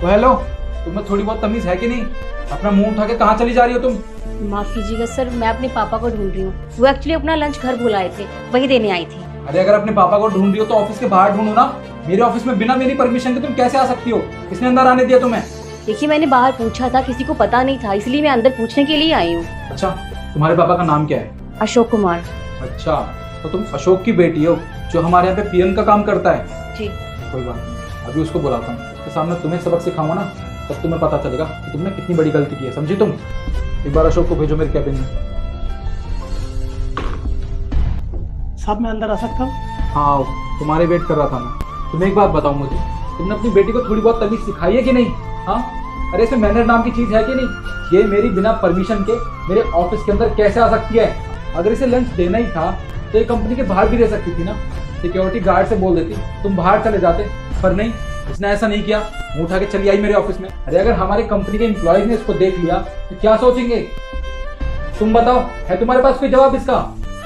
Hello, तुम्हें थोड़ी बहुत तमीज है कि नहीं? अपना मुंह उठा के कहाँ चली जा रही हो तुम? माफ कीजिएगा सर, मैं अपने पापा को ढूंढ रही हूँ। वो एक्चुअली अपना लंच घर बुलाए थे, वही देने आई थी। अरे अगर अपने पापा को ढूंढ रही हो तो ऑफिस के बाहर ढूंढो ना। मेरे ऑफिस में बिना मेरी परमिशन के तुम कैसे आ सकती हो? किसने अंदर आने दिया तुम्हें? देखिए, मैंने बाहर पूछा था, किसी को पता नहीं था, इसलिए मैं अंदर पूछने के लिए आई हूँ। अच्छा, तुम्हारे पापा का नाम क्या है? अशोक कुमार। अच्छा, तो तुम अशोक की बेटी हो जो हमारे यहाँ पे पीएन का काम करता है? जी। कोई बात नहीं, अभी उसको बुलाता हूँ। उसके सामने तुम्हें सबक सिखाऊंगा ना, तब तुम्हें पता चलेगा कि तुमने कितनी बड़ी गलती की है। समझी तुम? एक बार अशोक को भेजो मेरे कैबिन में। साहब मैं अंदर आ सकता हूँ? हाँ, तुम्हारे वेट कर रहा था मैं। तुम्हें एक बात बताओ मुझे, तुमने अपनी बेटी को थोड़ी बहुत तमीज सिखाई है कि नहीं? हाँ, अरे इसमें मैनर नाम की चीज है कि नहीं? ये मेरी बिना परमिशन के मेरे ऑफिस के अंदर कैसे आ सकती है? अगर इसे लंच देना ही था तो ये कंपनी के बाहर भी दे सकती थी ना। सिक्योरिटी गार्ड से बोल देती, तुम बाहर चले जाते, पर नहीं, इसने ऐसा नहीं किया। मुंह उठा के चली आई मेरे ऑफिस में। अरे अगर हमारी कंपनी के एम्प्लॉयज ने इसको देख लिया तो क्या सोचेंगे? तुम बताओ, है तुम्हारे पास कोई जवाब इसका?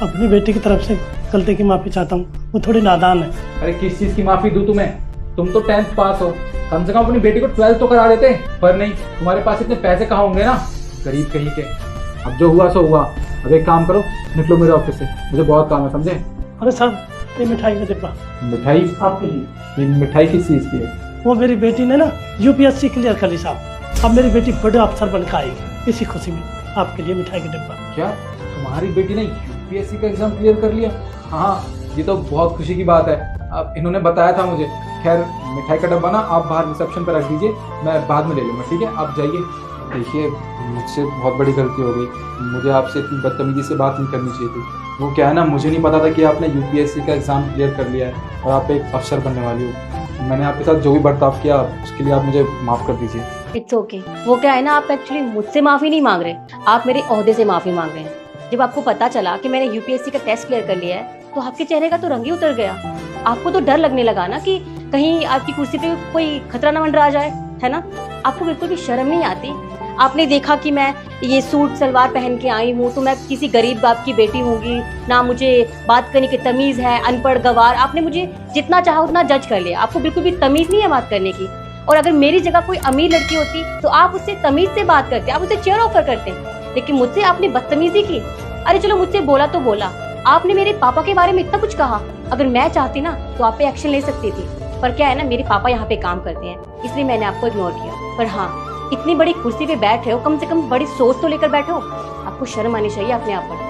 अपनी बेटी की तरफ से गलती की माफी चाहता हूँ, वो थोड़ी नादान है। अरे किस चीज की माफी दूं तुम्हें? तुम तो 10th पास हो, कम से कम अपनी बेटी को 12th तो करा देते। पर नहीं, तुम्हारे पास इतने पैसे कहाँ होंगे ना, गरीब कहीं के। अब जो हुआ सो हुआ। अब एक काम करो, निकलो मेरे ऑफिस से, मुझे बहुत काम है, समझे? अरे साहब, ये मिठाई का डिब्बा मिठाई? आपके लिए। ये मिठाई किस चीज की है? वो मेरी बेटी ने ना यूपीएससी क्लियर कर ली साहब। अब मेरी बेटी बड़े अफसर बन के आएगी, इसी खुशी में आपके लिए मिठाई का डिब्बा। क्या तुम्हारी बेटी ने यूपीएससी का एग्जाम क्लियर कर लिया? हाँ, ये तो बहुत खुशी की बात है। अब इन्होंने बताया था मुझे। खैर, मिठाई का डब्बा ना आप बाहर रिसेप्शन पर रख दीजिए, मैं बाद में ले लूँगा, ठीक है? आप जाइए। देखिए, मुझसे बहुत बड़ी गलती हो गई। मुझे आपसे इतनी बदतमीजी से बात नहीं करनी चाहिए थी। वो क्या है ना, मुझे नहीं पता था कि आपने यूपीएससी का एग्ज़ाम क्लियर कर लिया है और आप एक अफसर बनने वाली हो। मैंने आपके साथ जो भी बर्ताव किया उसके लिए आप मुझे माफ़ कर दीजिए। It's okay. वो क्या है ना, आप एक्चुअली मुझसे माफी नहीं मांग रहे, आप मेरे ओहदे से माफी मांग रहे हैं। जब आपको पता चला कि मैंने यूपीएससी का टेस्ट क्लियर कर लिया है तो आपके चेहरे का तो रंग ही उतर गया। आपको तो डर लगने लगा ना कि कहीं आपकी कुर्सी पे कोई खतरा न मंडरा जाए, है ना? आपको बिल्कुल भी शर्म नहीं आती? आपने देखा कि मैं ये सूट सलवार पहन के आई हूँ तो मैं किसी गरीब बाप की बेटी होंगी ना, मुझे बात करने की तमीज़ है, अनपढ़ गवार। आपने मुझे जितना चाहा उतना जज कर लिया। आपको बिल्कुल भी तमीज़ नहीं है बात करने की। और अगर मेरी जगह कोई अमीर लड़की होती तो आप उससे तमीज़ से बात करते, आप उसे चेयर ऑफर करते, लेकिन मुझसे आपने बदतमीजी की। अरे चलो, मुझसे बोला तो बोला, आपने मेरे पापा के बारे में इतना कुछ कहा। अगर मैं चाहती ना तो आप पे एक्शन ले सकती थी, पर क्या है ना, मेरे पापा यहाँ पे काम करते हैं, इसलिए मैंने आपको इग्नोर किया। पर हाँ, इतनी बड़ी कुर्सी पे बैठे हो, कम से कम बड़ी सोच तो लेकर बैठो। आपको शर्म आनी चाहिए अपने आप पर।